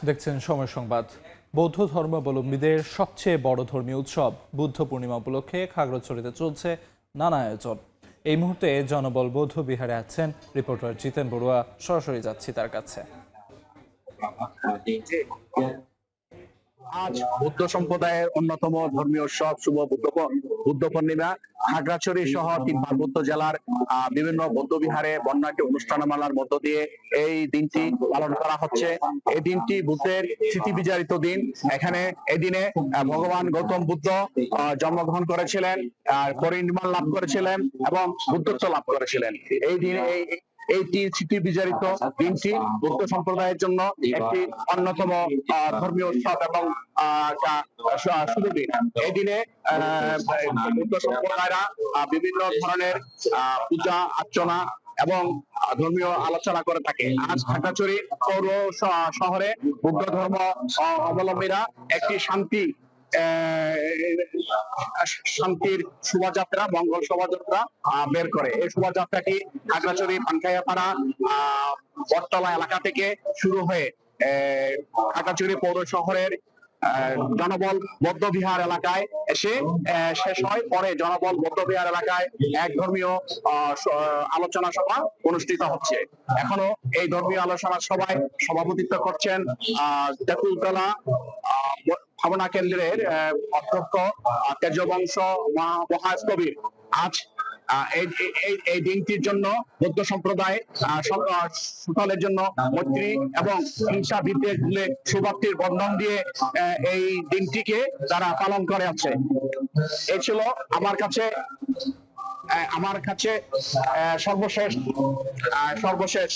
দেখছেন সময় সংবাদ। বৌদ্ধ ধর্মাবলম্বীদের সবচেয়ে বড় ধর্মীয় উৎসব বুদ্ধ পূর্ণিমা উপলক্ষে খাগড়াছড়িতে চলছে নানা আয়োজন। এই মুহূর্তে জনবল বৌদ্ধ বিহারে আছেন রিপোর্টার জিতেন বড়ুয়া। সরাসরি যাচ্ছি তার কাছে। আজ বৌদ্ধ সম্প্রদায়ের অন্যতম ধর্মীয় উৎসব শুভ বুদ্ধ পূর্ণিমা। খাগড়াছড়ি সহ ৩ পার্বত্য জেলার বিভিন্ন বৌদ্ধ বিহারে বর্ণাঢ্য অনুষ্ঠানমালার মধ্য দিয়ে এই দিনটি পালন করা হচ্ছে। এই দিনটি বুদ্ধের স্মৃতি বিজড়িত দিন। এখানে এই দিনে ভগবান গৌতম বুদ্ধ জন্মগ্রহণ করেছিলেন, পরিনির্বাণ লাভ করেছিলেন এবং বুদ্ধত্ব লাভ করেছিলেন। এই দিন এইটি স্মৃতি বিজড়িত দিনটি বৌদ্ধ সম্প্রদায়ের জন্য একটি অন্যতম ধর্মীয় উৎসব এবং শুভ দিন। এই দিনে বৌদ্ধ সম্প্রদায়রা বিভিন্ন ধরনের পূজা অর্চনা এবং ধর্মীয় আলোচনা করে থাকে। আজ খাগড়াছড়ি পৌর শহরে বৌদ্ধ ধর্ম অবলম্বীরা একটি শান্তির শোভাযাত্রা, মঙ্গল শোভাযাত্রা বের করে। এই শোভাযাত্রাটি খাগড়াছড়ি পানখাইয়াপাড়া বটতলা এলাকা থেকে শুরু হয়ে খাগড়াছড়ি পৌর শহরের জনবল বৌদ্ধ বিহার এলাকায় এসে শেষ হয়। পরে জনবল বৌদ্ধ বিহার এলাকায় এক ধর্মীয় আলোচনা সভা অনুষ্ঠিত হচ্ছে। এখনো এই ধর্মীয় আলোচনা সভায় সভাপতিত্ব করছেন তেঁতুলতলা ভাবনা কেন্দ্রের অধ্যক্ষ তেজবংশ মহাস্তবীর। আজ এই দিনটির জন্য বৌদ্ধ সম্প্রদায় সকলের জন্য মৈত্রী এবং হিংসা বিদ্বেষ ভুলে সৌভাতৃর বন্ধন দিয়ে এই দিনটিকে তারা পালন করে আছে। এই ছিল আমার কাছে সর্বশেষ